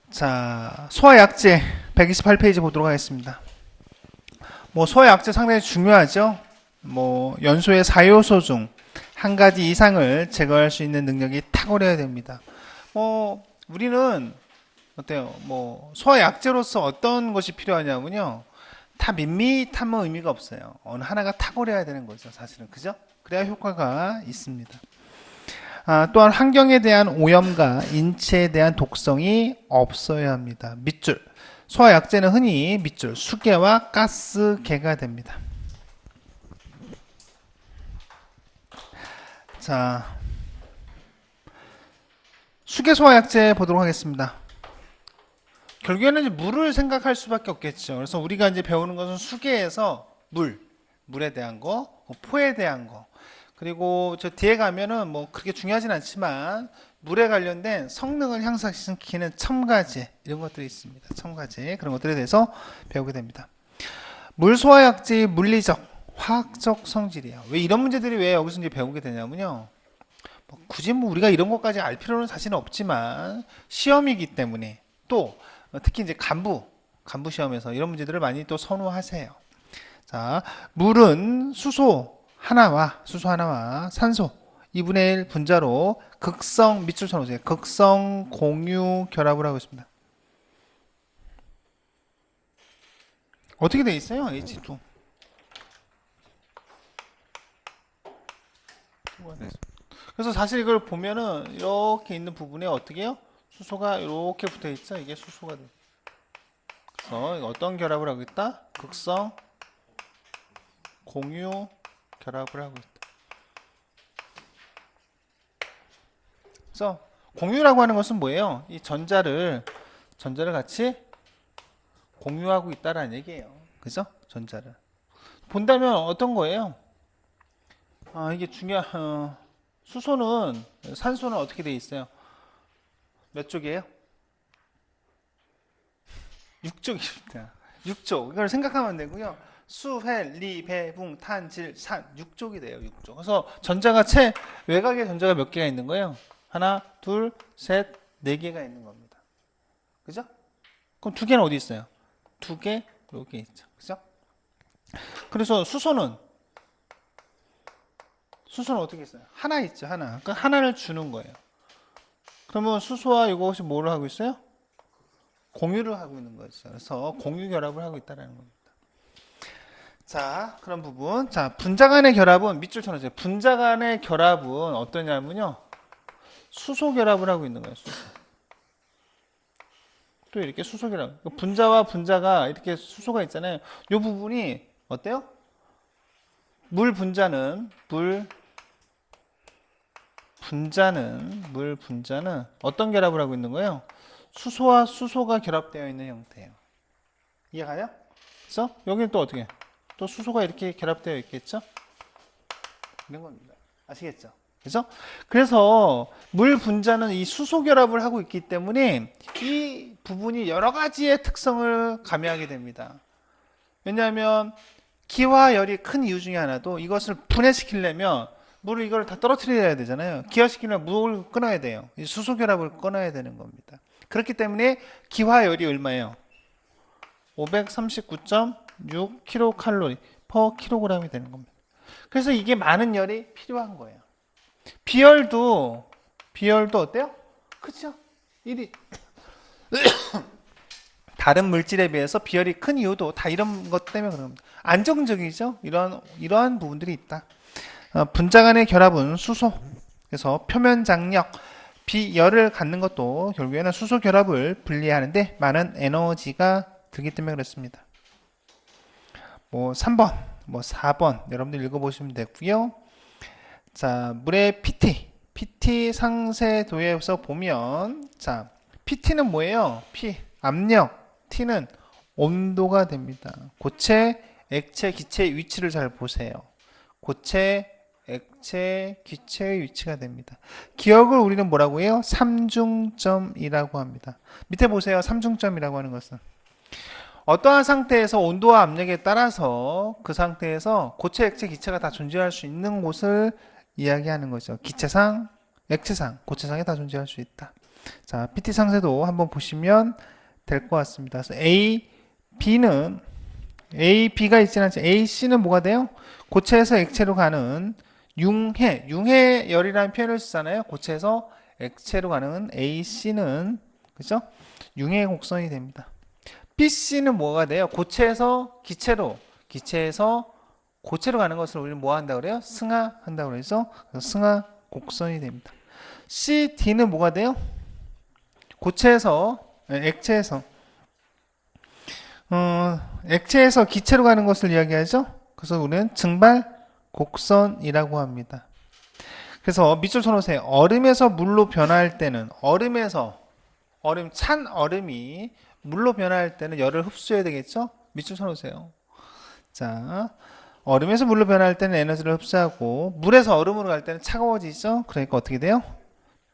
자, 소화약제 128페이지 보도록 하겠습니다. 소화약제 상당히 중요하죠. 연소의 4요소 중 한 가지 이상을 제거할 수 있는 능력이 탁월해야 됩니다. 우리는 어때요? 소화약제로서 어떤 것이 필요하냐면요. 다 밋밋하면 의미가 없어요. 어느 하나가 탁월해야 되는 거죠, 사실은. 그죠? 그래야 효과가 있습니다. 또한 환경에 대한 오염과 인체에 대한 독성이 없어야 합니다. 밑줄. 소화약제는 흔히 밑줄, 수계와 가스계가 됩니다. 자, 수계 소화약제 보도록 하겠습니다. 결국에는 이제 물을 생각할 수밖에 없겠죠. 그래서 우리가 이제 배우는 것은 수계에서 물에 대한 거, 포에 대한 거, 그리고 저 뒤에 가면은 그렇게 중요하진 않지만 물에 관련된 성능을 향상시키는 첨가제 이런 것들이 있습니다. 첨가제 그런 것들에 대해서 배우게 됩니다. 물 소화약제의 물리적, 화학적 성질이에요. 왜 이런 문제들이 왜 여기서 이제 배우게 되냐면요. 굳이 우리가 이런 것까지 알 필요는 사실은 없지만 시험이기 때문에 또 특히 이제 간부 시험에서 이런 문제들을 많이 또 선호하세요. 자, 물은 수소 하나와 산소 2분의 1 분자로 극성 밑줄 쳐놓으세요. 극성 공유 결합을 하고 있습니다. 어떻게 돼 있어요? H2. 그래서 사실 이걸 보면은 이렇게 있는 부분에 어떻게 해요? 수소가 이렇게 붙어 있죠. 이게 수소가 돼. 그래서 어떤 결합을 하고 있다? 극성 공유 결합을 하고 있다. 그래서 공유라고 하는 것은 뭐예요? 이 전자를 같이 공유하고 있다라는 얘기예요. 그죠? 전자를 본다면 어떤 거예요? 이게 수소는 산소는 어떻게 돼 있어요? 몇 쪽이에요? 6쪽입니다. 6쪽. 이걸 생각하면 되고요. 수, 회, 리, 배, 붕, 탄, 질, 산 6쪽이 돼요. 6쪽. 그래서 외곽에 전자가 몇 개가 있는 거예요? 하나, 둘, 셋, 네 개가 있는 겁니다. 그죠? 그럼 두 개는 어디 있어요? 두 개, 이렇게 있죠. 그죠? 그래서 수소는 어떻게 있어요? 하나 있죠, 하나. 그러니까 하나를 주는 거예요. 그러면 수소와 이것이 뭐를 하고 있어요? 공유를 하고 있는 거죠. 그래서 공유 결합을 하고 있다는 겁니다. 자, 그런 부분. 자, 분자 간의 결합은 밑줄 쳐놓으세요. 분자 간의 결합은 어떠냐면요. 수소 결합을 하고 있는 거예요. 수소. 또 이렇게 수소 결합. 분자와 분자가 이렇게 수소가 있잖아요. 이 부분이 어때요? 물 분자는 어떤 결합을 하고 있는 거예요? 수소와 수소가 결합되어 있는 형태예요. 이해가요? 그래서 여기는 또 어떻게? 또 수소가 이렇게 결합되어 있겠죠? 이런 겁니다. 아시겠죠? 그죠? 그래서 물 분자는 이 수소 결합을 하고 있기 때문에 이 부분이 여러 가지의 특성을 가미하게 됩니다. 왜냐하면 기와 열이 큰 이유 중에 하나도 이것을 분해시키려면 물을 이걸 다 떨어뜨려야 되잖아요. 기화시키려면 물을 끊어야 돼요. 이 수소 결합을 끊어야 되는 겁니다. 그렇기 때문에 기화열이 얼마예요? 539.6 kcal per kg이 되는 겁니다. 그래서 이게 많은 열이 필요한 거예요. 비열도 어때요? 그렇죠? 다른 물질에 비해서 비열이 큰 이유도 다 이런 것 때문에 그런 겁니다. 안정적이죠? 이러한 부분들이 있다. 분자 간의 결합은 수소. 그래서 표면 장력, 비열을 갖는 것도 결국에는 수소 결합을 분리하는데 많은 에너지가 들기 때문에 그렇습니다. 3번, 4번 여러분들 읽어보시면 되고요. 자, 물의 PT 상쇄도에서 보면 자, PT는 뭐예요? P 압력, T는 온도가 됩니다. 고체, 액체, 기체의 위치를 잘 보세요. 고체, 액체, 기체의 위치가 됩니다. 기억을 우리는 뭐라고 해요? 삼중점이라고 합니다. 밑에 보세요. 삼중점이라고 하는 것은 어떠한 상태에서 온도와 압력에 따라서 그 상태에서 고체, 액체, 기체가 다 존재할 수 있는 곳을 이야기하는 거죠. 기체상, 액체상, 고체상에 다 존재할 수 있다. 자, PT 상세도 한번 보시면 될 것 같습니다. 그래서 A, B가 있지는 않지. A, C는 뭐가 돼요? 고체에서 액체로 가는 융해열이라는 표현을 쓰잖아요. 고체에서 액체로 가는 A, C는 그죠? 융해 곡선이 됩니다. B, C는 뭐가 돼요? 고체에서 기체에서 고체로 가는 것을 우리는 뭐 한다 그래요? 승하한다 그래서 승하 곡선이 됩니다. C, D는 뭐가 돼요? 액체에서 액체에서 기체로 가는 것을 이야기하죠. 그래서 우리는 증발 곡선이라고 합니다. 그래서 밑줄 쳐놓으세요. 얼음에서 물로 변화할 때는 찬 얼음이 물로 변화할 때는 열을 흡수해야 되겠죠. 밑줄 쳐놓으세요. 자, 얼음에서 물로 변화할 때는 에너지를 흡수하고 물에서 얼음으로 갈 때는 차가워지죠. 그러니까 어떻게 돼요?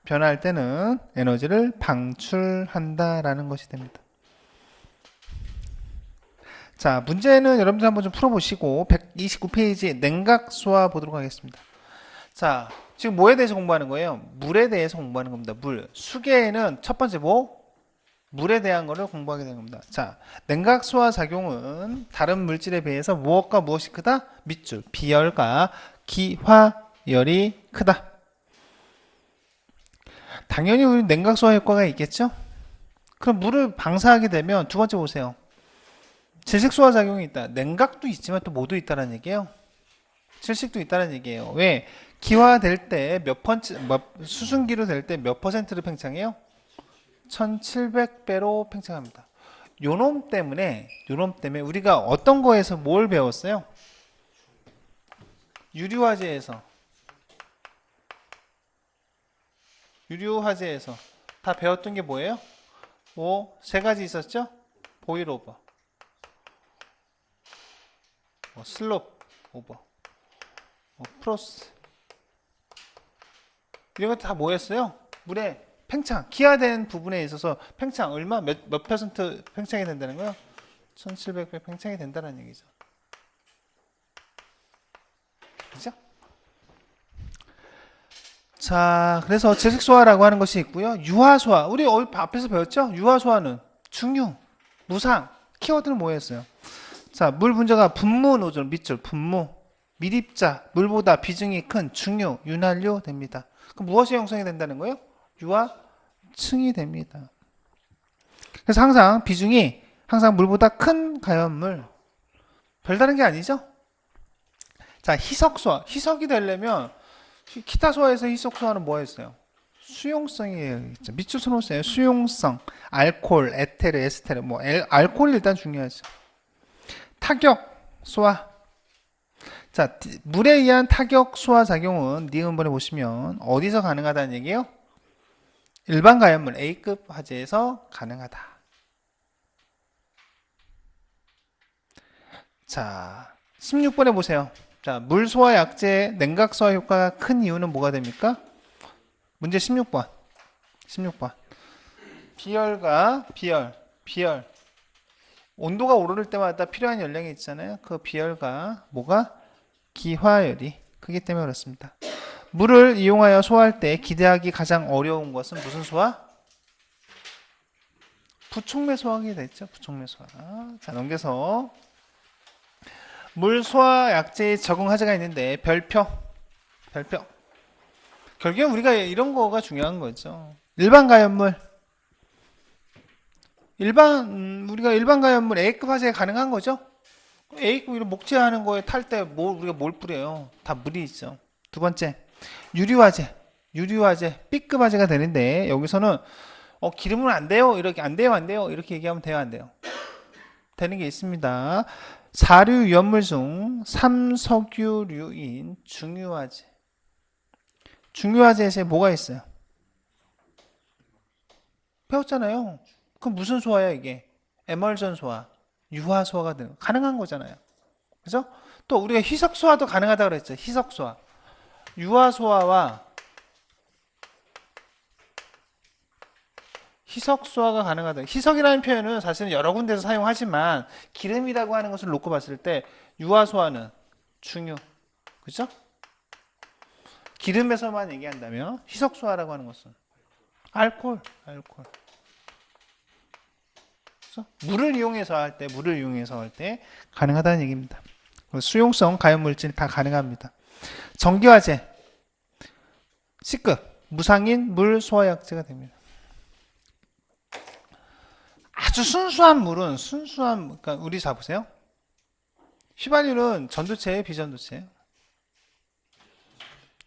변화할 때는 에너지를 방출한다라는 것이 됩니다. 자, 문제는 여러분들 한번 좀 풀어보시고 129페이지 냉각수화 보도록 하겠습니다. 자, 지금 뭐에 대해서 공부하는 거예요? 물에 대해서 공부하는 겁니다. 물. 수계에는 첫 번째 물에 대한 거를 공부하게 되는 겁니다. 자, 냉각수화 작용은 다른 물질에 비해서 무엇과 무엇이 크다? 밑줄. 비열과 기화열이 크다. 당연히 우리 냉각수화 효과가 있겠죠? 그럼 물을 방사하게 되면 두 번째 보세요. 질식수화 작용이 있다. 냉각도 있지만 또 뭐도 있다는 얘기예요. 질식도 있다는 얘기예요. 왜? 기화될 때 수증기로 될 때 몇 퍼센트를 팽창해요? 1700배로 팽창합니다. 요놈 때문에 우리가 어떤 거에서 뭘 배웠어요? 유류화제에서 다 배웠던 게 뭐예요? 세 가지 있었죠? 보일오버, 슬롭 오버, 프로스. 이런 거 다 뭐였어요? 물에 팽창, 기화된 부분에 있어서 팽창 몇 퍼센트 팽창이 된다는 거예요? 1700배 팽창이 된다는 얘기죠. 그죠? 자, 그래서 질식소화라고 하는 것이 있고요. 유화소화, 우리 앞에서 배웠죠? 유화소화는 중유, 무상, 키워드는 뭐였어요? 자, 물 분자가 분무 노즐, 밑줄, 분무, 밀입자, 물보다 비중이 큰 중유, 윤활유 됩니다. 그럼 무엇이 형성이 된다는 거예요? 유화층이 됩니다. 그래서 항상 비중이 물보다 큰 가연물, 별다른 게 아니죠? 자, 희석소화, 희석이 되려면 기타소화에서 희석소화는 뭐였어요? 수용성이에요. 밑줄 쳐놓으세요. 수용성, 알코올, 에테르, 에스테르, 알코올이 일단 중요하죠. 타격, 소화. 자, 물에 의한 타격 소화 작용은 니은번에 보시면 어디서 가능하다는 얘기예요? 일반 가연물 A급 화재에서 가능하다. 자, 16번에 보세요. 자, 물 소화 약제 냉각 소화 효과가 큰 이유는 뭐가 됩니까? 문제 16번. 비열과 비열. 온도가 오를 때마다 필요한 열량이 있잖아요. 그 비열과 기화열이 크기 때문에 그렇습니다. 물을 이용하여 소화할 때 기대하기 가장 어려운 것은 무슨 소화? 부촉매 소화하게 됐죠. 부촉매 소화. 자, 넘겨서 물 소화 약제에 적응 화제가 있는데 별표. 결국엔 우리가 이런 거가 중요한 거죠. 일반 가연물. 우리가 일반 가연물 A급 화재 가능한 거죠? A급 이런 목재하는 거에 탈 때 우리가 뭘 뿌려요? 다 물이 있죠. 두 번째, 유류화재, B급 화재가 되는데 여기서는 기름은 안 돼요. 이렇게 안 돼요. 이렇게 얘기하면 돼요, 안 돼요? 되는 게 있습니다. 사류 위험물 중 삼석유류인 중유화재. 중유화재에서 뭐가 있어요? 배웠잖아요. 그럼 무슨 소화야 이게? 에멀전 소화, 유화 소화가 가능한 거잖아요. 그죠? 또 우리가 희석 소화도 가능하다고 그랬죠. 희석 소화. 유화 소화와 희석 소화가 가능하다. 희석이라는 표현은 사실은 여러 군데서 사용하지만 기름이라고 하는 것을 놓고 봤을 때 유화 소화는 중유. 그죠? 기름에서만 얘기한다면 희석 소화라고 하는 것은 알코올. 그래서 물을 이용해서 할 때 가능하다는 얘기입니다. 수용성 가연물질 다 가능합니다. 전기화재, C급, 무상인 물 소화약제가 됩니다. 아주 순수한 물은 그러니까 우리 자 보세요. 휘발유는 전도체예요, 비전도체예요?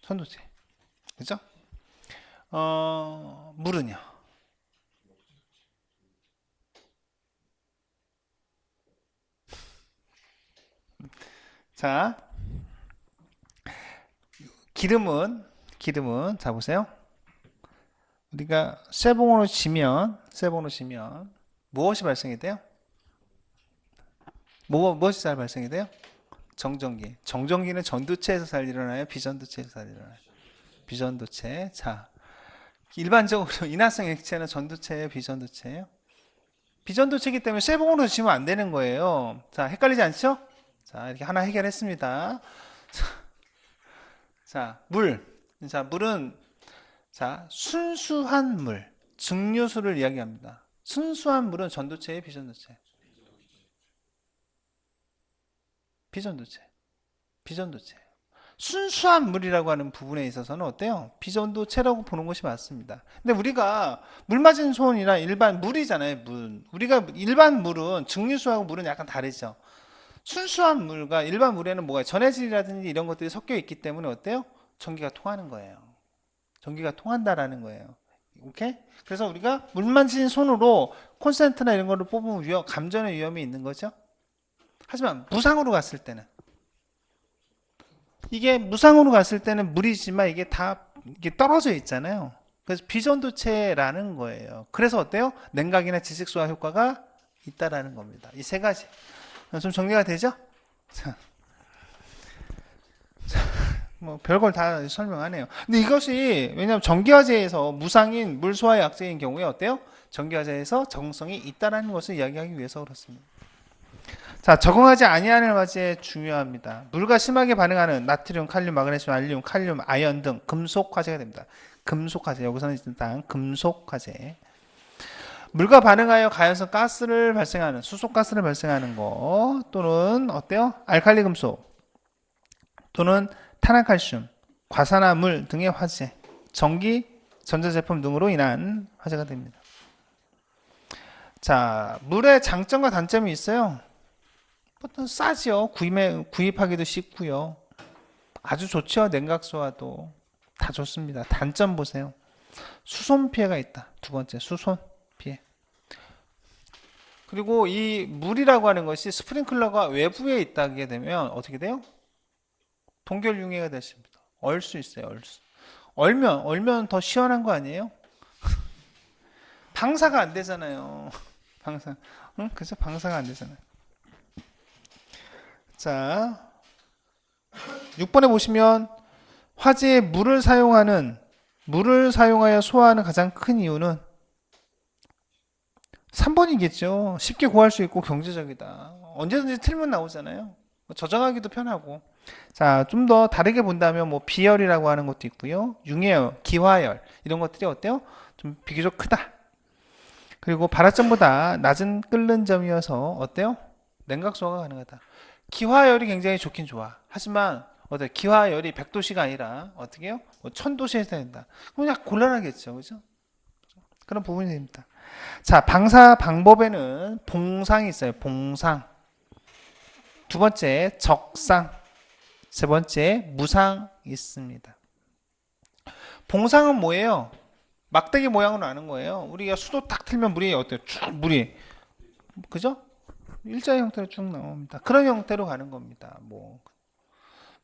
전도체. 그죠? 물은요? 자, 기름은 자 보세요. 우리가 쇠봉으로 지면 무엇이 발생이 돼요? 무엇이 잘 발생이 돼요? 정전기. 정전기는 전도체에서 잘 일어나요? 비전도체에서 잘 일어나요? 비전도체. 자, 일반적으로 인화성 액체는 전도체예요? 비전도체예요? 비전도체이기 때문에 쇠봉으로 지면 안 되는 거예요. 자, 헷갈리지 않죠? 자, 이렇게 하나 해결했습니다. 자, 물. 자, 물은 순수한 물, 증류수를 이야기합니다. 순수한 물은 전도체예요, 비전도체? 비전도체. 순수한 물이라고 하는 부분에 있어서는 어때요? 비전도체라고 보는 것이 맞습니다. 근데 우리가 물 맞은 손이나 일반 물이잖아요, 물. 우리가 일반 물은 증류수하고 물은 약간 다르죠. 순수한 물과 일반 물에는 뭐가 전해질이라든지 이런 것들이 섞여 있기 때문에 어때요? 전기가 통하는 거예요. 전기가 통한다라는 거예요. 오케이? 그래서 우리가 물 만진 손으로 콘센트나 이런 거를 뽑으면 감전의 위험이 있는 거죠. 하지만 무상으로 갔을 때는 물이지만 이게 다 이게 떨어져 있잖아요. 그래서 비전도체라는 거예요. 그래서 어때요? 냉각이나 지식소화 효과가 있다라는 겁니다. 이 세 가지. 좀 정리가 되죠? 자, 뭐 별걸 다 설명하네요. 근데 이것이 왜냐하면 전기화재에서 무상인 물소화 약제인 경우에 어때요? 전기화재에서 적응성이 있다라는 것을 이야기하기 위해서 그렇습니다. 자, 적응하지 아니하는 화재 중요합니다. 물과 심하게 반응하는 나트륨, 칼륨, 마그네슘, 알륨, 칼륨, 아연 등 금속 화재가 됩니다. 금속 화재. 여기서는 일단 금속 화재. 물과 반응하여 가연성 가스를 발생하는 수소가스를 발생하는 거 또는 어때요? 알칼리 금속 또는 탄화칼슘, 과산화물 등의 화재, 전기, 전자제품 등으로 인한 화재가 됩니다. 자, 물의 장점과 단점이 있어요. 보통 싸지요. 구입하기도 쉽고요. 아주 좋죠. 냉각소화도 다 좋습니다. 단점 보세요. 수손 피해가 있다. 두 번째, 수손 피해. 그리고 이 물이라고 하는 것이 스프링클러가 외부에 있다게 되면 어떻게 돼요? 동결융해가 되십니다. 얼 수 있어요. 얼면 더 시원한 거 아니에요? 방사가 안 되잖아요. 응? 그죠? 방사가 안 되잖아요. 자, 6번에 보시면 화재에 물을 사용하여 소화하는 가장 큰 이유는 3번이겠죠. 쉽게 구할 수 있고 경제적이다. 언제든지 틀면 나오잖아요. 저장하기도 편하고. 자, 좀 더 다르게 본다면 뭐 비열이라고 하는 것도 있고요. 융해열, 기화열 이런 것들이 어때요? 좀 비교적 크다. 그리고 발화점보다 낮은 끓는 점이어서 어때요? 냉각소화가 가능하다. 기화열이 굉장히 좋긴 좋아. 하지만 기화열이 100도씨가 아니라 어떻게 해요? 뭐 1000도씨에서 된다. 그럼 그냥 곤란하겠죠. 그죠? 그런 부분이 됩니다. 자, 방사 방법에는 봉상이 있어요. 봉상. 두 번째, 적상. 세 번째, 무상 있습니다. 봉상은 뭐예요? 막대기 모양으로 나는 거예요. 우리가 수도 딱 틀면 물이 어때요? 쭉 물이. 그죠? 일자의 형태로 쭉 나옵니다. 그런 형태로 가는 겁니다. 뭐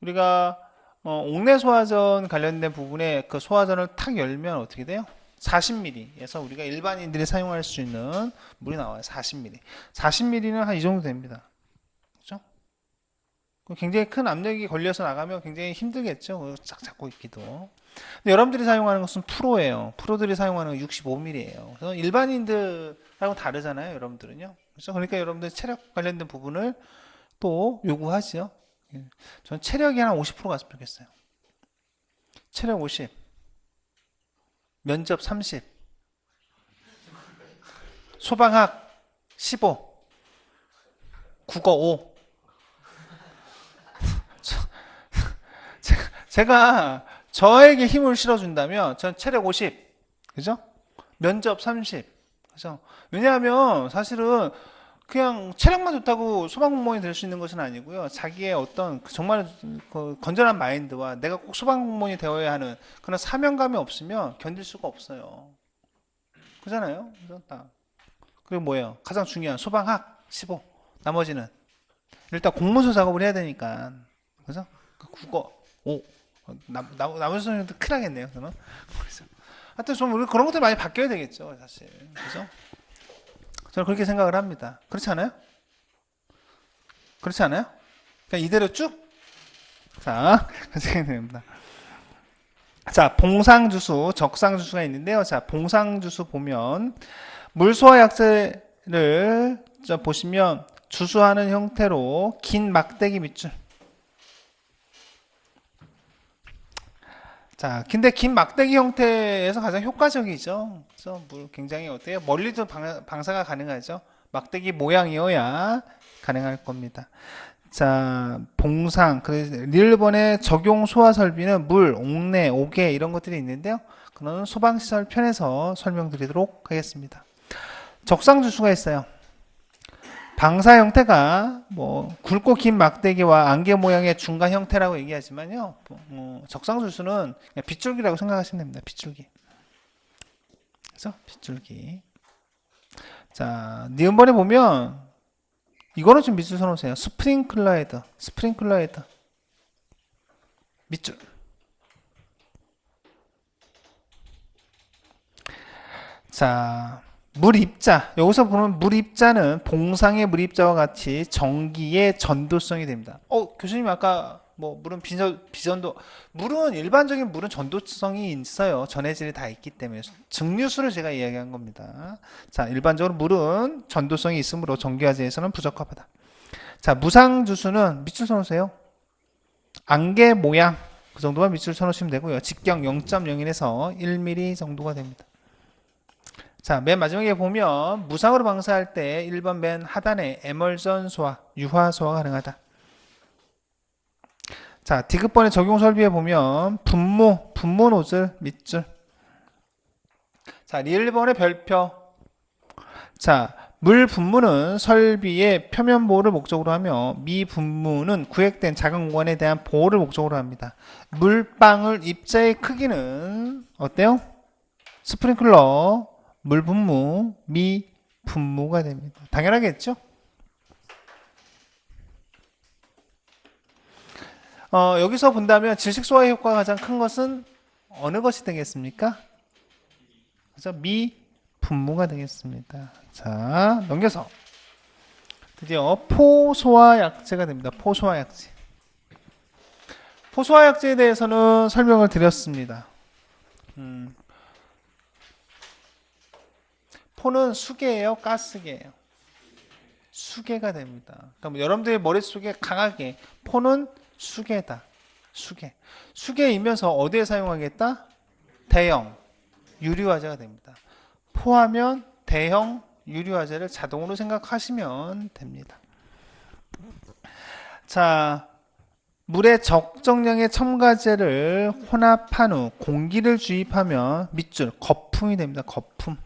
우리가 옥내 소화전 관련된 부분에 그 소화전을 탁 열면 어떻게 돼요? 40mm에서 우리가 일반인들이 사용할 수 있는 물이 나와요. 40mm. 40mm는 한 이 정도 됩니다. 그죠? 굉장히 큰 압력이 걸려서 나가면 굉장히 힘들겠죠. 쫙 잡고 있기도. 근데 여러분들이 사용하는 것은 프로예요. 프로들이 사용하는 건 65mm예요. 그래서 일반인들하고 다르잖아요. 여러분들은요. 그렇죠? 그러니까 여러분들 체력 관련된 부분을 또 요구하죠. 저는 체력이 한 50% 갔으면 좋겠어요. 체력 50, 면접 30. 소방학 15, 국어 5. 제가 저에게 힘을 실어준다면 전 체력 50, 그죠? 면접 30, 그죠? 왜냐하면 사실은 그냥 체력만 좋다고 소방공무원이 될 수 있는 것은 아니고요. 자기의 어떤 정말 그 건전한 마인드와 내가 꼭 소방공무원이 되어야 하는 그런 사명감이 없으면 견딜 수가 없어요. 그잖아요. 그죠? 딱. 그리고 뭐예요? 가장 중요한 소방학 15. 나머지는 일단 공문서 작업을 해야 되니까, 그죠? 그 국어 5. 나머지 선생님도 큰일 나겠네요. 저는. 그래서 하여튼 좀 우리 그런 것들 많이 바뀌어야 되겠죠, 사실. 그죠? 저는 그렇게 생각을 합니다. 그렇지 않아요? 그렇지 않아요? 그냥 이대로 쭉? 자, 그렇게 생각이 됩니다. 자, 봉상주수, 적상주수가 있는데요. 자, 봉상주수 보면 물소화 약재를 보시면 주수하는 형태로 긴 막대기 밑줄. 자, 근데 긴 막대기 형태에서 가장 효과적이죠. 그래서 물 굉장히 어때요? 멀리도 방사가 가능하죠. 막대기 모양이어야 가능할 겁니다. 자, 봉상, 그래서 리을번의 적용 소화 설비는 물, 옥내, 옥외 이런 것들이 있는데요. 그거는 소방시설 편에서 설명드리도록 하겠습니다. 적상주수가 있어요. 방사 형태가 뭐 굵고 긴 막대기와 안개 모양의 중간 형태라고 얘기하지만요. 적상주수는 그냥 빗줄기라고 생각하시면 됩니다. 빗줄기. 그래서 빗줄기. 자, 니은번에 보면 이거는 좀 밑줄 서놓으세요. 스프링클러 헤드. 스프링클러 헤드. 밑줄. 자, 물입자. 여기서 보면 물입자는 봉상의 물입자와 같이 전기의 전도성이 됩니다. 교수님 아까 뭐 물은 비전도 물은 일반적인 물은 전도성이 있어요. 전해질이 다 있기 때문에 증류수를 제가 이야기한 겁니다. 자, 일반적으로 물은 전도성이 있으므로 전기화재에서는 부적합하다. 자, 무상주수는 밑줄 쳐놓으세요. 안개 모양 그 정도만 밑줄 쳐놓으시면 되고요. 직경 0.01에서 1mm 정도가 됩니다. 자, 맨 마지막에 보면 무상으로 방사할 때 1번 맨 하단에 에멀전 소화, 유화 소화가 가능하다. 자, 디귿번의 적용 설비에 보면 분무 노즐 밑줄. 자, 리을번의 별표. 자, 물 분무는 설비의 표면 보호를 목적으로 하며 미 분무는 구획된 작은 공간에 대한 보호를 목적으로 합니다. 물방울 입자의 크기는 어때요? 스프링클러 물 분무, 미 분무가 됩니다. 당연하겠죠? 여기서 본다면 질식 소화의 효과가 가장 큰 것은 어느 것이 되겠습니까? 그래서 미 분무가 되겠습니다. 자, 넘겨서 드디어 포소화 약재가 됩니다. 포소화 약재. 포소화 약재에 대해서는 설명을 드렸습니다. 포는 수계예요, 가스계예요? 수계가 됩니다. 그럼 여러분들의 머릿속에 강하게 포는 수계다. 수계이면서 어디에 사용하겠다? 대형 유리화재가 됩니다. 포하면 대형 유리화재를 자동으로 생각하시면 됩니다. 자, 물에 적정량의 첨가제를 혼합한 후 공기를 주입하면 밑줄 거품이 됩니다. 거품.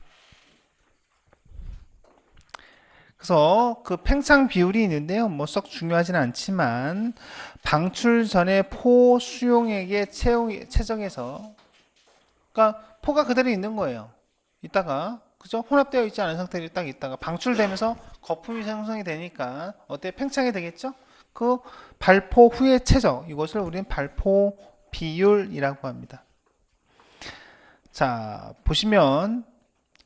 그래서 그 팽창 비율이 있는데요. 뭐 썩 중요하지는 않지만 방출 전에 포 수용액에 채정해서 그러니까 포가 그대로 있는 거예요. 이따가 그죠? 혼합되어 있지 않은 상태로 딱 있다가 방출되면서 거품이 생성이 되니까 어때? 팽창이 되겠죠? 그 발포 후의 최저 이것을 우리는 발포 비율이라고 합니다. 자, 보시면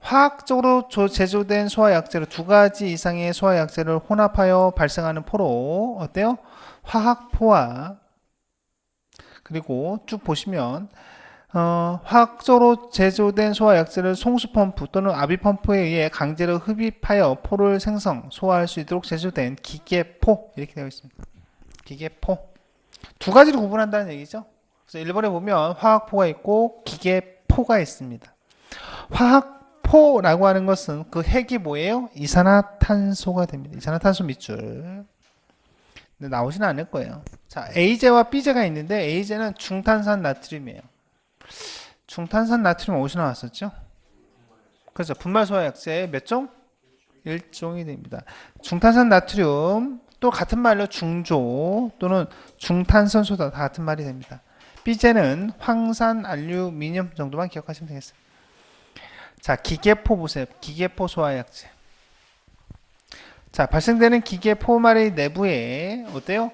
화학적으로 제조된 소화약재로 두 가지 이상의 소화약재를 혼합하여 발생하는 포로 어때요? 화학포화. 그리고 쭉 보시면 화학적으로 제조된 소화약재를 송수펌프 또는 아비펌프에 의해 강제로 흡입하여 포를 소화할 수 있도록 제조된 기계포 이렇게 되어 있습니다. 기계포. 두 가지로 구분한다는 얘기죠. 그래서 1번에 보면 화학포가 있고 기계포가 있습니다. 포라고 하는 것은 그 핵이 뭐예요? 이산화탄소가 됩니다. 이산화탄소 밑줄. 근데 나오지는 않을 거예요. 자, A제와 B제가 있는데 A제는 중탄산 나트륨이에요. 중탄산 나트륨 어디서 나왔었죠? 그렇죠. 분말 소화 약제 몇 종? 1종이 됩니다. 중탄산 나트륨 또 같은 말로 중조 또는 중탄산소다 다 같은 말이 됩니다. B제는 황산 알루미늄 정도만 기억하시면 되겠어요. 자, 기계포 보세요. 기계포 소화 약제. 자, 발생되는 기계 포말의 내부에 어때요?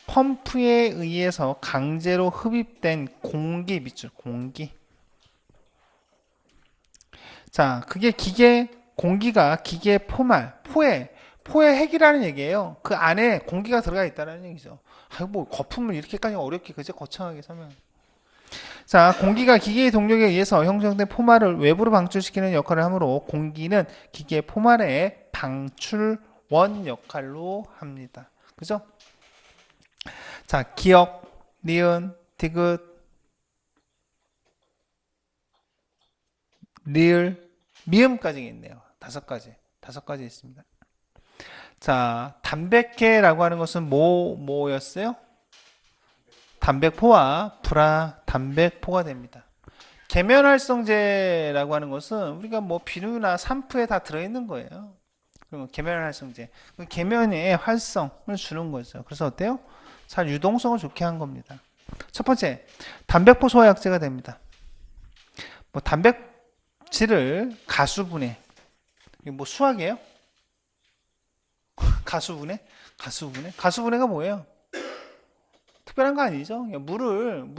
펌프에 의해서 강제로 흡입된 공기 밑줄, 공기. 자, 그게 공기가 기계 포말, 포의 핵이라는 얘기예요. 그 안에 공기가 들어가 있다는 얘기죠. 아이고, 뭐, 거품을 이렇게까지 어렵게, 그제 거창하게 설명. 자, 공기가 기계의 동력에 의해서 형성된 포말을 외부로 방출시키는 역할을 하므로 공기는 기계 포말의 방출원 역할로 합니다. 그죠? 자, 기역, 니은, 디귿, 리을, 미음까지 있네요. 다섯 가지 있습니다. 자, 담백해라고 하는 것은 뭐였어요? 담백포와 불화담백포가 됩니다. 계면활성제라고 하는 것은 우리가 뭐 비누나 샴푸에 다 들어있는 거예요. 그러면 계면활성제, 계면의 활성을 주는 거죠. 그래서 어때요? 잘 유동성을 좋게 한 겁니다. 첫 번째, 담백포 소화약제가 됩니다. 뭐 단백질을 가수분해, 이게 뭐 수학이에요? 가수분해가 뭐예요? 특별한 거 아니죠? 물을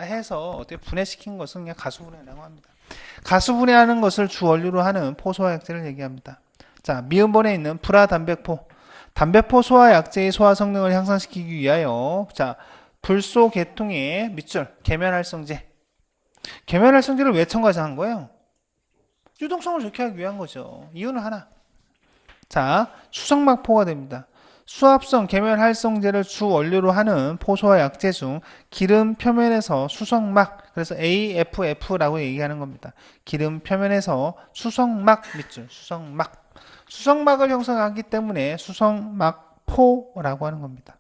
해서 어떻게 분해시킨 것은 그냥 가수분해라고 합니다. 가수분해하는 것을 주 원료로 하는 포소화약제를 얘기합니다. 자, 미음본에 있는 불화담백포, 담백포 소화약제의 소화 성능을 향상시키기 위하여 자, 불소 계통의 밑줄 계면활성제. 계면활성제를 왜 첨가한 거예요? 유동성을 좋게 하기 위한 거죠. 이유는 하나. 자, 수성막포가 됩니다. 수합성 계면활성제를 주 원료로 하는 포소화 약제 중 기름 표면에서 수성막, 그래서 AFF라고 얘기하는 겁니다. 기름 표면에서 수성막 밑줄, 수성막을 형성하기 때문에 수성막포라고 하는 겁니다.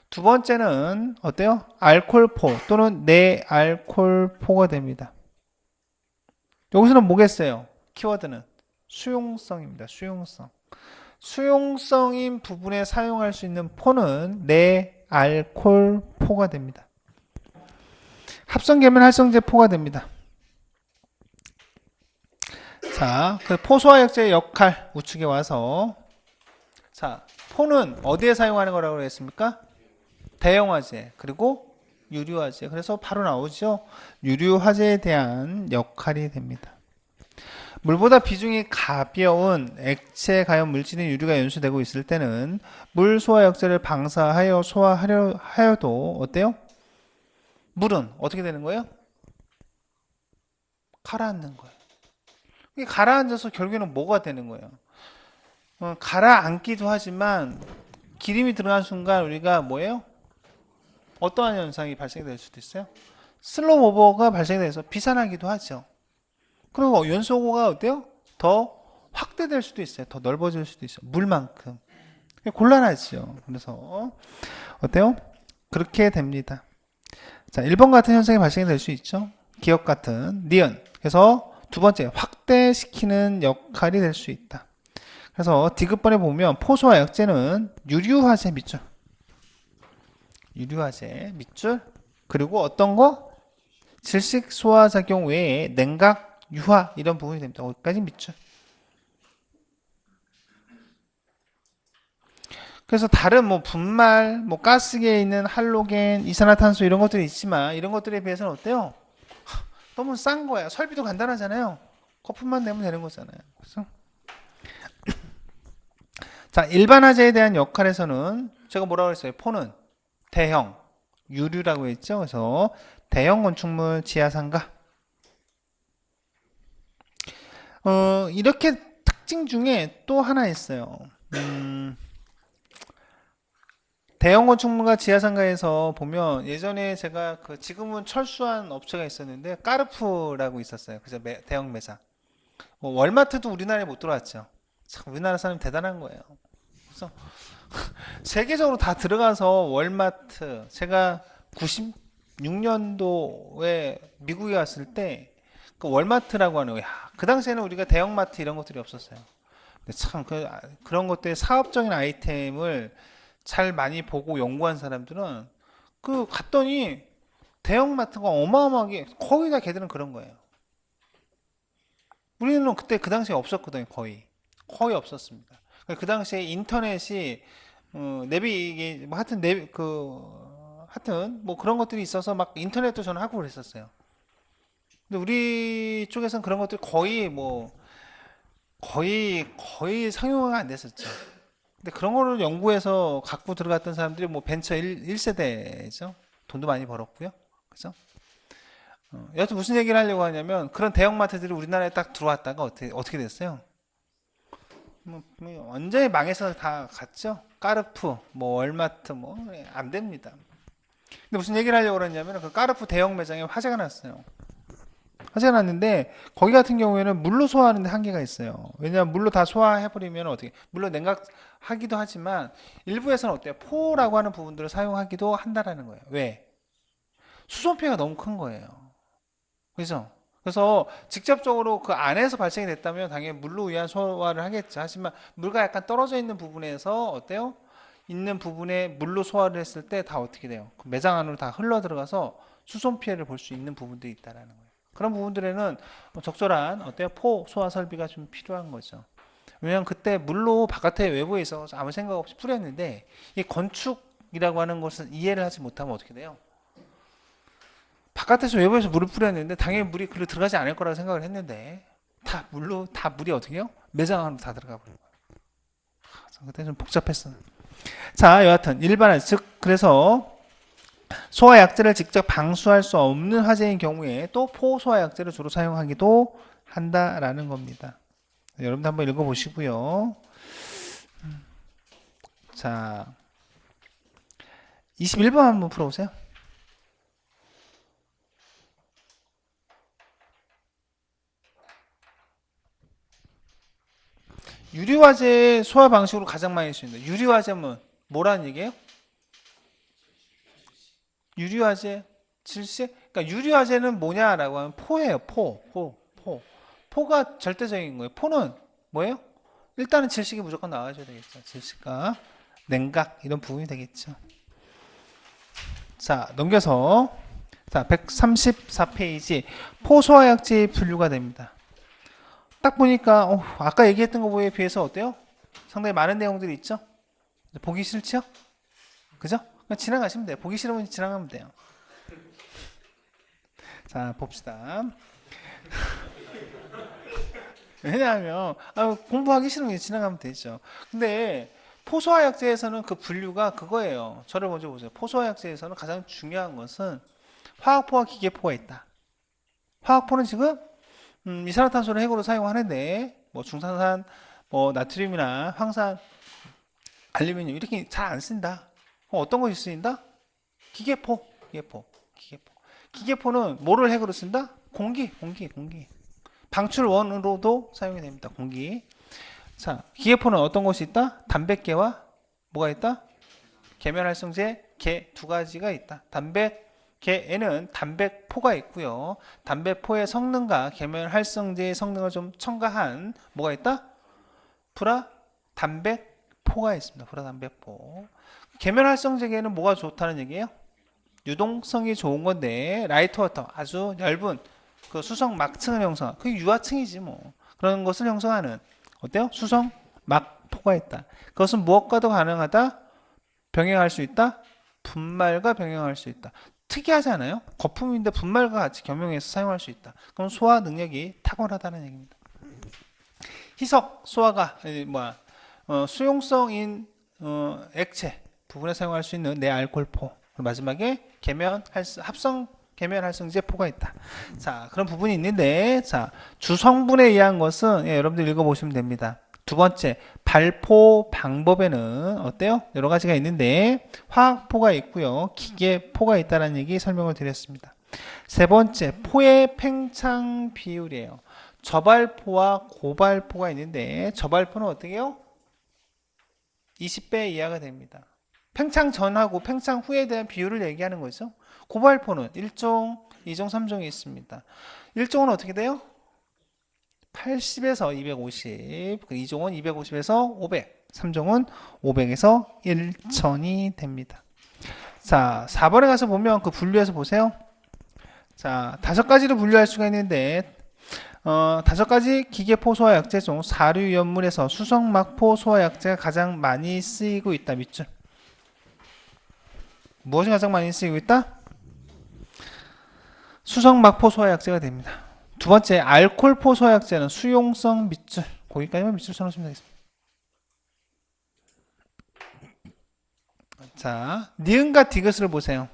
두 번째는 어때요? 알콜포 또는 내알콜포가 됩니다. 여기서는 뭐겠어요? 키워드는 수용성입니다. 수용성인 부분에 사용할 수 있는 포는 내알콜포가 됩니다. 합성계면 활성제 포가 됩니다. 자, 그 포소화약제의 역할 우측에 와서 자, 포는 어디에 사용하는 거라고 했습니까? 대형화재 그리고 유류화재. 그래서 바로 나오죠. 유류화재에 대한 역할이 됩니다. 물보다 비중이 가벼운 액체 가연 물질인 유류가 연소되고 있을 때는 물 소화 역제를 방사하여 소화하여도 어때요? 물은 어떻게 되는 거예요? 가라앉는 거예요. 이게 가라앉아서 결국에는 뭐가 되는 거예요? 가라앉기도 하지만 기름이 들어간 순간 우리가 뭐예요? 어떠한 현상이 발생될 수도 있어요? 슬로우 오버가 발생돼서 비산하기도 하죠. 그리고 연소고가 어때요? 더 확대될 수도 있어요. 더 넓어질 수도 있어요. 물만큼. 곤란하죠. 그래서 어때요? 그렇게 됩니다. 자, 1번 같은 현상이 발생이 될 수 있죠. 기억 같은 니은. 그래서 두 번째 확대시키는 역할이 될 수 있다. 그래서 디귿번에 보면 포소화 약제는 유류화재 밑줄. 그리고 어떤 거? 질식 소화작용 외에 냉각 유화 이런 부분이 됩니다. 어디까지 밑줄. 그래서 다른 뭐 분말, 뭐 가스계에 있는 할로겐, 이산화탄소 이런 것들이 있지만 이런 것들에 비해서는 어때요? 너무 싼 거야. 설비도 간단하잖아요. 거품만 내면 되는 거잖아요. 그래서 자, 일반화재에 대한 역할에서는 제가 뭐라고 했어요? 포는 대형, 유류라고 했죠. 그래서 대형 건축물 지하상가. 이렇게 특징 중에 또 하나 있어요. 대형 건축물과 지하상가에서 보면 예전에 제가 지금은 철수한 업체가 있었는데 까르푸라고 있었어요. 그래서 대형 매사. 뭐 월마트도 우리나라에 못 들어왔죠. 참 우리나라 사람 대단한 거예요. 그래서 세계적으로 다 들어가서 월마트 제가 96년도에 미국에 왔을 때 그 월마트라고 하는 거야. 그 당시에는 우리가 대형마트 이런 것들이 없었어요. 근데 참 그런 것들 사업적인 아이템을 잘 많이 보고 연구한 사람들은 그 갔더니 대형마트가 어마어마하게 거의 다 걔들은 그런 거예요. 우리는 그때 그 당시에 없었거든요. 거의 없었습니다. 그 당시에 인터넷이 내비 뭐 하여튼 하여튼 뭐 그런 것들이 있어서 막 인터넷도 저는 하고 그랬었어요. 근데 우리 쪽에서는 그런 것들 거의 상용화가 안 됐었죠. 근데 그런 거를 연구해서 갖고 들어갔던 사람들이 뭐 벤처 1세대죠. 돈도 많이 벌었고요. 그죠? 여하튼 무슨 얘기를 하려고 하냐면 그런 대형마트들이 우리나라에 딱 들어왔다가 어떻게 됐어요? 완전히 망해서 다 갔죠. 까르푸, 뭐 월마트 뭐 안 됩니다. 근데 무슨 얘기를 하려고 그러냐면 그 까르푸 대형 매장에 화재가 났어요. 화재가 났는데 거기 같은 경우에는 물로 소화하는데 한계가 있어요. 왜냐하면 물로 다 소화해버리면 어떻게 물론 냉각하기도 하지만 일부에서는 어때요? 포라고 하는 부분들을 사용하기도 한다라는 거예요. 왜? 수송 피해가 너무 큰 거예요. 그죠? 그래서 직접적으로 그 안에서 발생이 됐다면 당연히 물로 의한 소화를 하겠죠. 하지만 물과 약간 떨어져 있는 부분에서 어때요? 있는 부분에 물로 소화를 했을 때 다 어떻게 돼요? 그 매장 안으로 다 흘러 들어가서 수송 피해를 볼 수 있는 부분들이 있다라는 거예요. 그런 부분들에는 적절한 어때요? 포 소화 설비가 좀 필요한 거죠. 왜냐하면 그때 물로 바깥에 외부에 있어서 아무 생각 없이 뿌렸는데 이 건축이라고 하는 것을 이해를 하지 못하면 어떻게 돼요? 바깥에서 외부에서 물을 뿌렸는데 당연히 물이 글로 들어가지 않을 거라고 생각을 했는데 다 물이 어떻게 해요? 매장 안으로 다 들어가 버린 거예요. 그때 좀 복잡했어. 자, 여하튼 일반화 즉 그래서 소화약제를 직접 방수할 수 없는 화재인 경우에 또 포소화약제를 주로 사용하기도 한다라는 겁니다. 여러분도 한번 읽어보시고요. 자, 21번 한번 풀어보세요. 유리화재 소화 방식으로 가장 많이 쓰입니다. 유리화재는 뭐라는 얘기예요? 유리화재, 질식? 그러니까 유리화재는 뭐냐라고 하면 포예요. 포가 절대적인 거예요. 포는 뭐예요? 일단은 질식이 무조건 나와줘야 되겠죠. 질식과 냉각 이런 부분이 되겠죠. 자, 넘겨서 자 134페이지 포소화약제의 분류가 됩니다. 딱 보니까 아까 얘기했던 거에 비해서 어때요? 상당히 많은 내용들이 있죠? 보기 싫죠? 그죠? 그냥 지나가시면 돼요. 보기 싫으면 지나가면 돼요. 자, 봅시다. 왜냐하면 공부하기 싫으면 지나가면 되죠. 근데 포소화약제에서는 그 분류가 그거예요. 저를 먼저 보세요. 포소화약제에서는 가장 중요한 것은 화학포와 기계포가 있다. 화학포는 지금 이산화탄소를 핵으로 사용하는데 뭐 중산산, 뭐 나트륨이나 황산, 알루미늄 이렇게 잘 안 쓴다. 어떤 것이 쓰인다? 기계포는 뭐를 핵으로 쓴다? 공기. 방출원으로도 사용이 됩니다. 공기. 자, 기계포는 어떤 것이 있다? 단백계와 뭐가 있다? 계면활성제, 계 두 가지가 있다. 단백계에는 단백포가 있고요. 단백포의 성능과 계면활성제의 성능을 좀 첨가한 뭐가 있다? 불화단백포가 있습니다. 불화단백포. 계면활성제계는 뭐가 좋다는 얘기예요? 유동성이 좋은 건데 라이트워터 아주 얇은 그 수성 막층을 형성, 그게 유화층이지 뭐 그런 것을 형성하는 어때요? 수성 막포가 있다. 그것은 무엇과도 가능하다? 병행할 수 있다? 분말과 병행할 수 있다. 특이하지 않아요? 거품인데 분말과 같이 겸용해서 사용할 수 있다. 그럼 소화 능력이 탁월하다는 얘기입니다. 희석 소화가 수용성인 액체 부분에 사용할 수 있는 내알콜포. 마지막에 합성 계면활성제 포가 있다. 자, 그런 부분이 있는데, 자, 주성분에 의한 것은 여러분들 읽어보시면 됩니다. 두 번째, 발포 방법에는 어때요? 여러 가지가 있는데 화학포가 있고요, 기계포가 있다는 얘기 설명을 드렸습니다. 세 번째, 포의 팽창 비율이에요. 저발포와 고발포가 있는데 저발포는 어떻게 해요? 20배 이하가 됩니다. 팽창 전하고 팽창 후에 대한 비율을 얘기하는 거죠. 고발포는 1종, 2종, 3종이 있습니다. 1종은 어떻게 돼요? 80에서 250, 2종은 250에서 500, 3종은 500에서 1000이 됩니다. 자, 4번에 가서 보면 그 분류해서 보세요. 자, 5가지로 분류할 수가 있는데 5가지 기계포 소화약제 중 사류연물에서 수성막포 소화약제가 가장 많이 쓰이고 있다. 밑줄. 무엇이 가장 많이 쓰이고 있다? 수성막포 소화약제가 됩니다. 두 번째, 알코올포 소화약제는 수용성 밑줄. 거기까지만 밑줄 쳐놓으시면 되겠습니다. 자, 니은과 디귿을 보세요.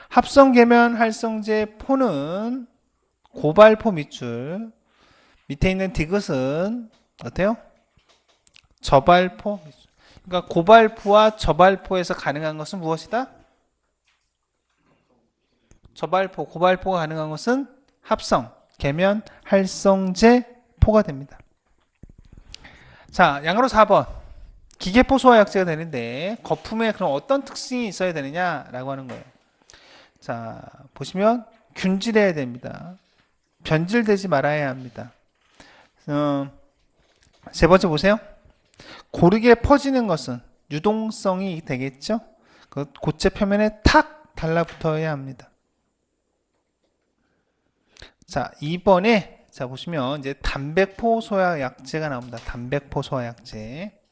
합성계면 활성제 포는 고발포 밑줄, 밑에 있는 디귿은 어때요? 저발포 밑줄. 그러니까 고발포와 저발포에서 가능한 것은 무엇이다? 저발포, 고발포가 가능한 것은 합성, 계면, 활성제, 포가 됩니다. 자, 양으로 4번. 기계포 소화약제가 되는데 거품에 그럼 어떤 특징이 있어야 되느냐라고 하는 거예요. 자, 보시면 균질해야 됩니다. 변질되지 말아야 합니다. 세 번째 보세요. 고르게 퍼지는 것은 유동성이 되겠죠? 그 고체 표면에 탁 달라붙어야 합니다. 자, 2번에 자 보시면 이제 단백포 소화약제가 나옵니다. 단백포 소화약제.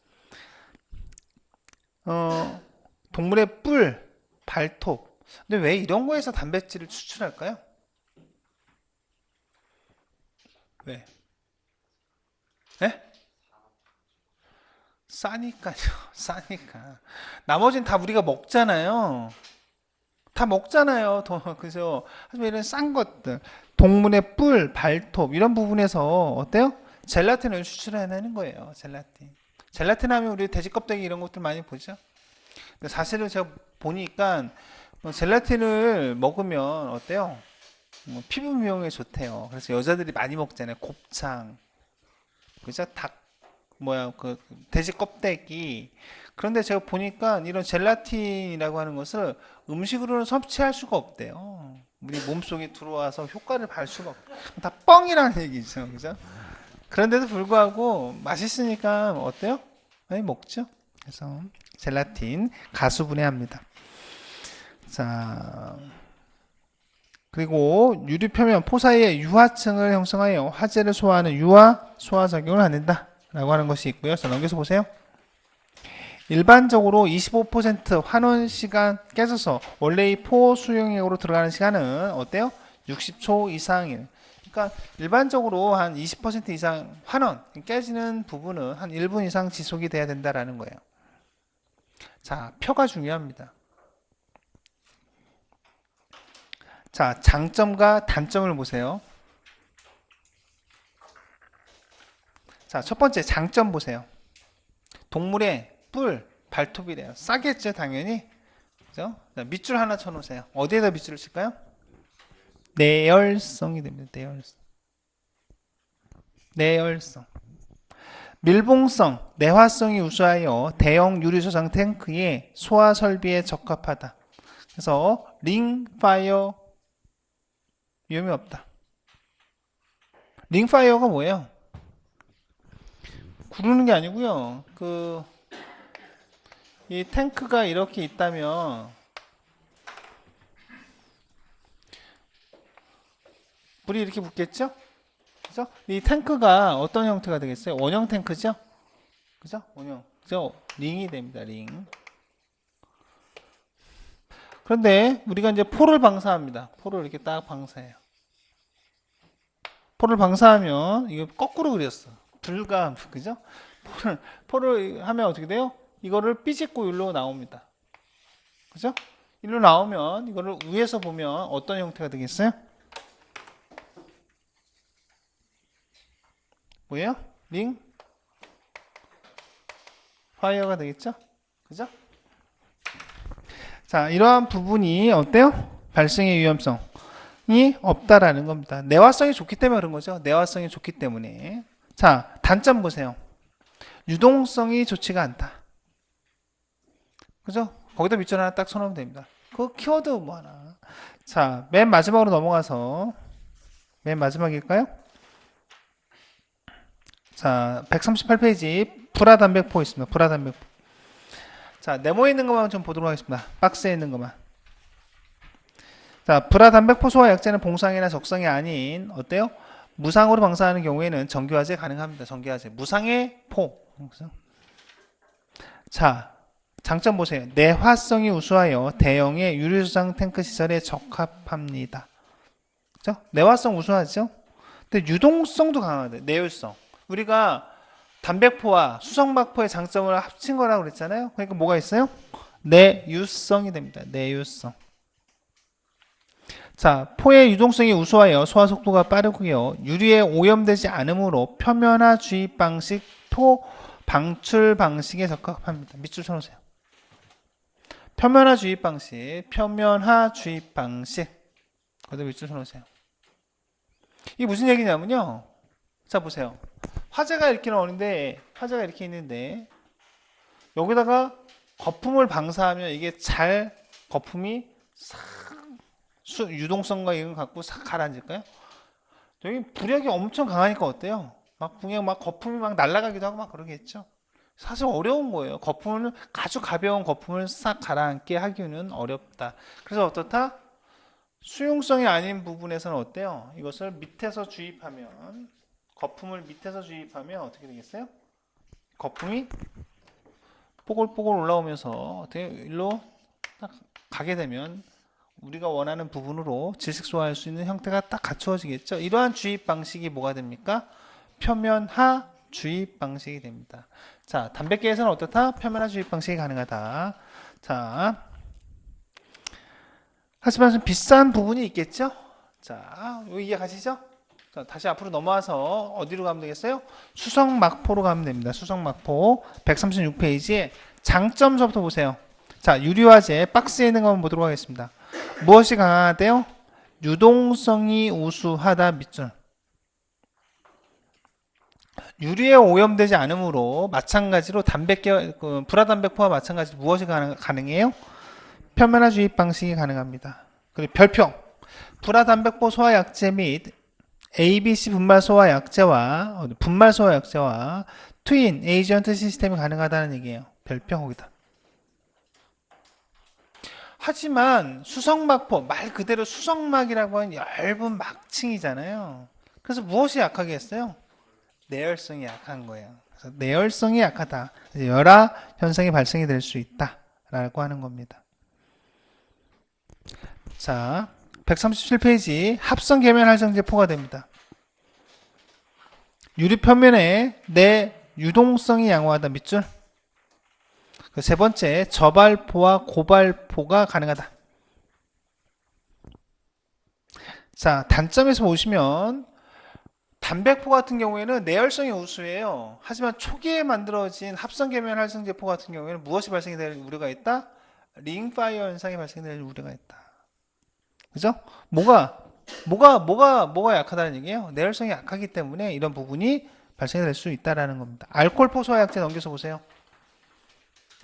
동물의 뿔, 발톱. 근데 왜 이런 거에서 단백질을 추출할까요? 왜? 네? 싸니까요. 싸니까. 나머지는 다 우리가 먹잖아요. 다 먹잖아요. 그래서 하지만 이런 싼 것들, 동물의 뿔, 발톱 이런 부분에서 어때요? 젤라틴을 추출해내는 거예요. 젤라틴. 젤라틴 하면 우리 돼지 껍데기 이런 것들 많이 보죠. 근데 사실은 제가 보니까 젤라틴을 먹으면 어때요? 피부 미용에 좋대요. 그래서 여자들이 많이 먹잖아요. 곱창, 그죠? 닭, 그 돼지 껍데기. 그런데 제가 보니까 이런 젤라틴이라고 하는 것을 음식으로는 섭취할 수가 없대요. 우리 몸속에 들어와서 효과를 발 수가 없대요. 다 뻥이라는 얘기죠. 그죠? 그런데도 불구하고 맛있으니까 어때요? 많이 먹죠? 그래서 젤라틴 가수분해합니다. 자, 그리고 유리표면 포 사이에 유화층을 형성하여 화재를 소화하는 유화 소화작용을 하는다 라고 하는 것이 있고요. 그래서 넘겨서 보세요. 일반적으로 25% 환원 시간 깨져서 원래의 포 수용액으로 들어가는 시간은 어때요? 60초 이상이에요. 그러니까 일반적으로 한 20% 이상 환원 깨지는 부분은 한 1분 이상 지속이 돼야 된다라는 거예요. 자, 표가 중요합니다. 자, 장점과 단점을 보세요. 자, 첫 번째 장점 보세요. 동물의 뿔, 발톱이래요. 싸겠죠, 당연히. 그죠? 자, 밑줄 하나 쳐놓으세요. 어디에다 밑줄을 칠까요? 내열성이 됩니다. 내열성. 내열성. 밀봉성, 내화성이 우수하여 대형 유리소장 탱크의 소화 설비에 적합하다. 그래서 링파이어 위험이 없다. 링파이어가 뭐예요? 구르는 게 아니고요. 이 탱크가 이렇게 있다면 불이 이렇게 붙겠죠? 그죠? 이 탱크가 어떤 형태가 되겠어요? 원형 탱크죠? 그죠? 원형. 그죠? 링이 됩니다. 링. 그런데 우리가 이제 포를 방사합니다. 포를 이렇게 딱 방사해요. 포를 방사하면 이거 거꾸로 그렸어. 불가, 그죠? 포를 하면 어떻게 돼요? 이거를 삐집고 일로 나옵니다. 그죠? 일로 나오면 이거를 위에서 보면 어떤 형태가 되겠어요? 뭐예요? 링 파이어가 되겠죠? 그죠? 자, 이러한 부분이 어때요? 발생의 위험성. 없다라는 겁니다. 내화성이 좋기 때문에 그런 거죠. 내화성이 좋기 때문에. 자, 단점 보세요. 유동성이 좋지가 않다. 그죠? 거기다 밑줄 하나 딱 쳐놓으면 됩니다. 그 키워드 뭐 하나. 자, 맨 마지막으로 넘어가서 맨 마지막일까요? 자, 138페이지 불화단백포 있습니다. 불화단백포. 자, 네모에 있는 것만 좀 보도록 하겠습니다. 박스에 있는 것만. 자, 불화단백포 소화 약제는 봉상이나 적성이 아닌 어때요? 무상으로 방사하는 경우에는 정기화제 가능합니다. 정기화제. 무상의 포. 자, 장점 보세요. 내화성이 우수하여 대형의 유류수상 탱크 시설에 적합합니다. 그죠? 내화성 우수하죠? 근데 유동성도 강하대. 내율성. 우리가 단백포와 수성막포의 장점을 합친 거라고 그랬잖아요. 그러니까 뭐가 있어요? 내유성이 됩니다. 내유성. 자, 포의 유동성이 우수하여 소화 속도가 빠르고요. 유리에 오염되지 않으므로 표면화 주입 방식, 토 방출 방식에 적합합니다. 밑줄 쳐놓으세요. 표면화 주입 방식, 표면화 주입 방식. 거기다 밑줄 쳐놓으세요. 이게 무슨 얘기냐면요. 자, 보세요. 화재가 이렇게 나오는데, 화재가 이렇게 있는데, 여기다가 거품을 방사하면 이게 잘, 거품이 싹, 유동성과 이런 거 갖고 싹 가라앉을까요? 여기 부력이 엄청 강하니까 어때요? 막 그냥 막 거품이 막 날아가기도 하고 막 그러겠죠? 사실 어려운 거예요. 거품을, 아주 가벼운 거품을 싹 가라앉게 하기는 어렵다. 그래서 어떻다? 수용성이 아닌 부분에서는 어때요? 이것을 밑에서 주입하면, 거품을 밑에서 주입하면 어떻게 되겠어요? 거품이 뽀글뽀글 올라오면서 어떻게 일로 딱 가게 되면 우리가 원하는 부분으로 질식 소화할 수 있는 형태가 딱 갖추어지겠죠. 이러한 주입 방식이 뭐가 됩니까? 표면하 주입 방식이 됩니다. 자, 단백계에서는 어떻다? 표면하 주입 방식이 가능하다. 자, 하지만 좀 비싼 부분이 있겠죠? 자, 요 이해 가시죠? 자, 다시 앞으로 넘어와서 어디로 가면 되겠어요? 수성막포로 가면 됩니다. 수성막포 136페이지에 장점서부터 보세요. 자, 유리화재 박스에 있는 거 한번 보도록 하겠습니다. 무엇이 강하대요? 유동성이 우수하다 밑줄. 유리에 오염되지 않으므로 마찬가지로 단백계, 불화단백포와 마찬가지로 무엇이 가능해요? 표면화 주입 방식이 가능합니다. 그리고 별표. 불화단백포 소화 약제 및 ABC 분말 소화 약제와 분말 소화 약제와 트윈 에이전트 시스템이 가능하다는 얘기예요. 별표 거기다. 하지만 수성막포 말 그대로 수성막이라고 하는 얇은 막층이잖아요. 그래서 무엇이 약하겠어요? 내열성이 약한 거예요. 그래서 내열성이 약하다. 열화 현상이 발생이 될 수 있다라고 하는 겁니다. 자, 137페이지 합성 계면 활성제 포가 됩니다. 유리 표면에 내 유동성이 양호하다 밑줄. 세 번째, 저발포와 고발포가 가능하다. 자, 단점에서 보시면 단백포 같은 경우에는 내열성이 우수해요. 하지만 초기에 만들어진 합성계면 활성제포 같은 경우에는 무엇이 발생이 될 우려가 있다? 링파이어 현상이 발생될 우려가 있다. 그죠? 뭐가 약하다는 얘기예요? 내열성이 약하기 때문에 이런 부분이 발생이 될 수 있다라는 겁니다. 알코올포 소화약제 넘겨서 보세요.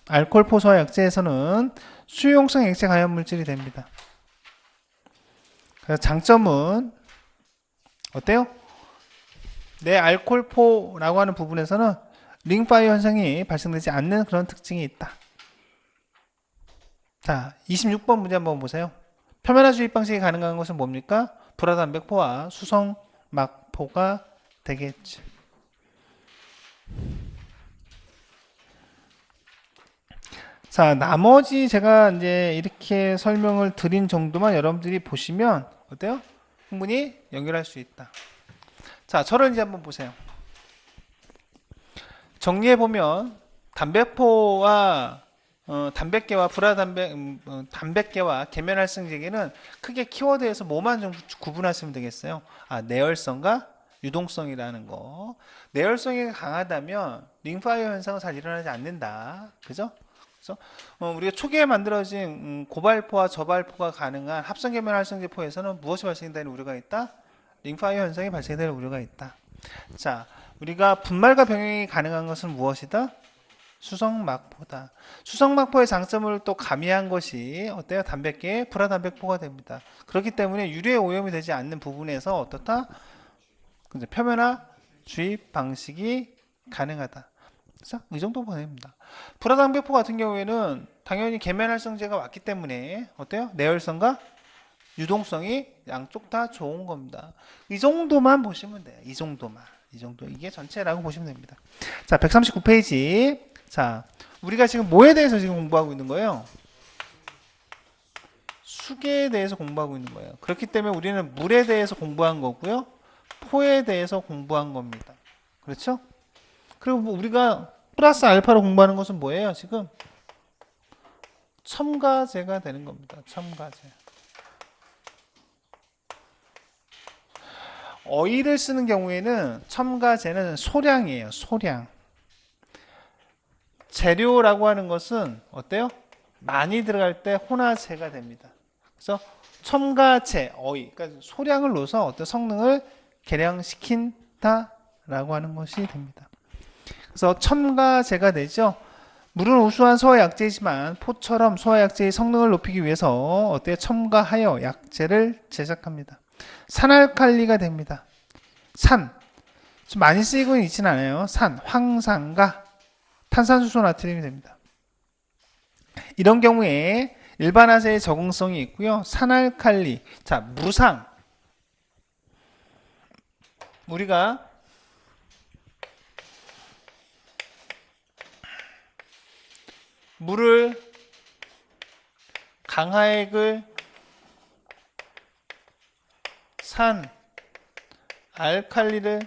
알코올포 소화약제에서는 수용성 액체 가염 물질이 됩니다. 그래서 장점은 어때요? 내 알코올포라고 하는 부분에서는 링파이어 현상이 발생되지 않는 그런 특징이 있다. 자, 26번 문제 한번 보세요. 표면화 주입 방식이 가능한 것은 뭡니까? 불화단백포와 수성막포가 되겠지. 자, 나머지 제가 이제 이렇게 설명을 드린 정도만 여러분들이 보시면 어때요? 충분히 연결할 수 있다. 자, 저를 이제 한번 보세요. 정리해보면 단백포와 단백계와 단백계와 계면활성제계는 크게 키워드에서 뭐만 좀 구분하시면 되겠어요. 아, 내열성과 유동성이라는 거. 내열성이 강하다면 링파이어 현상은 잘 일어나지 않는다. 그죠? 그래서 우리가 초기에 만들어진 고발포와 저발포가 가능한 합성계면 활성제 포에서는 무엇이 발생될 우려가 있다? 링파이어 현상이 발생될 우려가 있다. 자, 우리가 분말과 병행이 가능한 것은 무엇이다? 수성막포다. 수성막포의 장점을 또 가미한 것이 어때요? 단백계 불화단백포가 됩니다. 그렇기 때문에 유리에 오염이 되지 않는 부분에서 어떻다? 표면화 주입 방식이 가능하다. 그래서 이 정도 보냅니다. 불화단백포 같은 경우에는 당연히 계면활성제가 왔기 때문에 어때요? 내열성과 유동성이 양쪽 다 좋은 겁니다. 이 정도만 보시면 돼요. 이 정도만. 이 정도. 이게 전체라고 보시면 됩니다. 자, 139페이지. 자, 우리가 지금 뭐에 대해서 지금 공부하고 있는 거예요? 수계에 대해서 공부하고 있는 거예요. 그렇기 때문에 우리는 물에 대해서 공부한 거고요. 포에 대해서 공부한 겁니다. 그렇죠? 그리고 뭐 우리가 플러스 알파로 공부하는 것은 뭐예요? 지금 첨가제가 되는 겁니다. 첨가제. 어이를 쓰는 경우에는 첨가제는 소량이에요. 소량. 재료라고 하는 것은 어때요? 많이 들어갈 때 혼화제가 됩니다. 그래서 첨가제, 어이, 그러니까 소량을 넣어서 어떤 성능을 개량시킨다라고 하는 것이 됩니다. 그래서 첨가제가 되죠. 물은 우수한 소화약제이지만 포처럼 소화약제의 성능을 높이기 위해서 어때요? 첨가하여 약제를 제작합니다. 산알칼리가 됩니다. 산, 좀 많이 쓰이고는 있진 않아요. 산, 황산과 탄산수소 나트륨이 됩니다. 이런 경우에 일반화제의 적응성이 있고요. 산알칼리, 자 무상, 우리가 물을 강화액을 산 알칼리를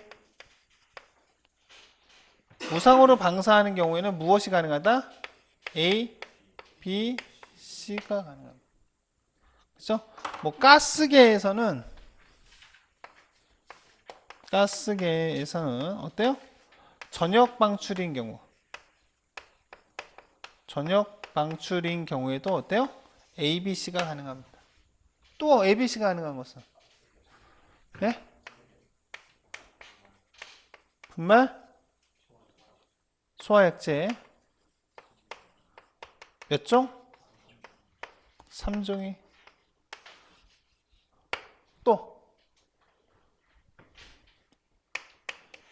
무상으로 방사하는 경우에는 무엇이 가능하다? A, B, C가 가능합니다. 그렇죠? 뭐 가스계에서는 어때요? 전역 방출인 경우에도 어때요? A, B, C가 가능합니다. 또 A, B, C가 가능한 것은 네? 분말 소화약제 몇 종? 3종이. 또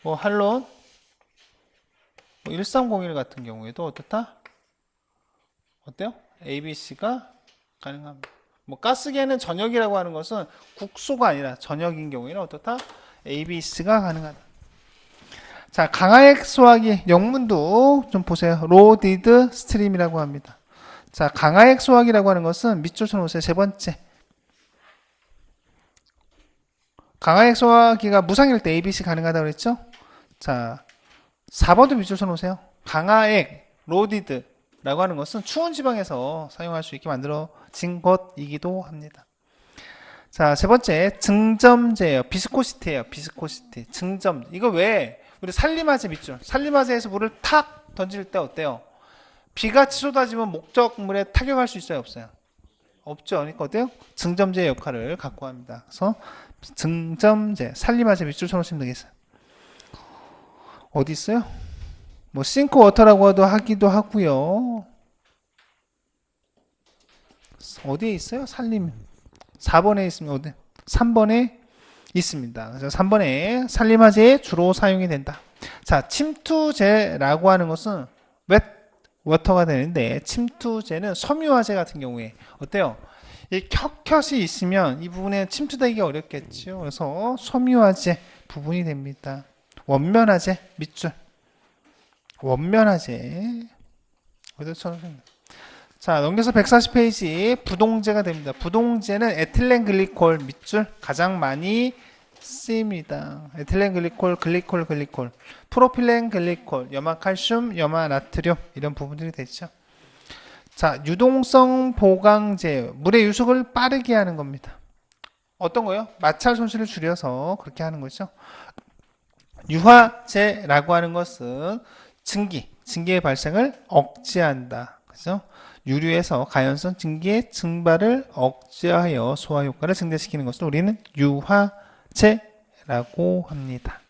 뭐 할론 1301 같은 경우에도 어떻다? 어때요? ABC가 가능합니다. 뭐 가스계는 전역이라고 하는 것은 국소가 아니라 전역인 경우에는 어떻다? ABC가 가능하다. 자, 강화액 소화기 영문도 좀 보세요. 로디드 스트림이라고 합니다. 자, 강화액 소화기라고 하는 것은 밑줄 쳐놓으세요. 세 번째. 강화액 소화기가 무상일 때 ABC 가능하다고 그랬죠? 자, 4번도 밑줄 쳐놓으세요. 강화액, 로디드라고 하는 것은 추운 지방에서 사용할 수 있게 만들어진 것이기도 합니다. 자, 세 번째, 증점제예요. 비스코시티예요. 비스코시티. 증점. 이거 왜 우리 산림화제 밑줄. 산림화제에서 물을 탁 던질 때 어때요? 비같이 쏟아지면 목적물에 타격할 수 있어요? 없어요? 없죠. 그러니까 어때요? 증점제 역할을 갖고 합니다. 그래서 증점제, 산림화제 밑줄 쳐놓으시면 되겠어요. 어디 있어요? 뭐 싱크워터라고 하기도 하고요. 어디에 있어요? 산림. 4번에 있으면 어디? 3번에 있습니다. 그래서 3번에 산림화제에 주로 사용이 된다. 자, 침투제라고 하는 것은 웻 워터가 되는데 침투제는 섬유화제 같은 경우에 어때요? 이 켜켜이 있으면 이 부분에 침투되기가 어렵겠죠. 그래서 섬유화제 부분이 됩니다. 원면화제 밑줄. 원면화제. 어디서 쳐놓습니다. 자, 넘겨서 140페이지 부동제가 됩니다. 부동제는 에틸렌글리콜 밑줄 가장 많이 쓰입니다. 에틸렌글리콜, 글리콜, 프로필렌글리콜, 염화칼슘, 염화나트륨 이런 부분들이 되죠. 자, 유동성 보강제, 물의 유속을 빠르게 하는 겁니다. 어떤 거요? 마찰 손실을 줄여서 그렇게 하는 거죠. 유화제라고 하는 것은 증기의 발생을 억제한다. 그죠? 유류에서 가연성 증기의 증발을 억제하여 소화 효과를 증대시키는 것을 우리는 유화제라고 합니다.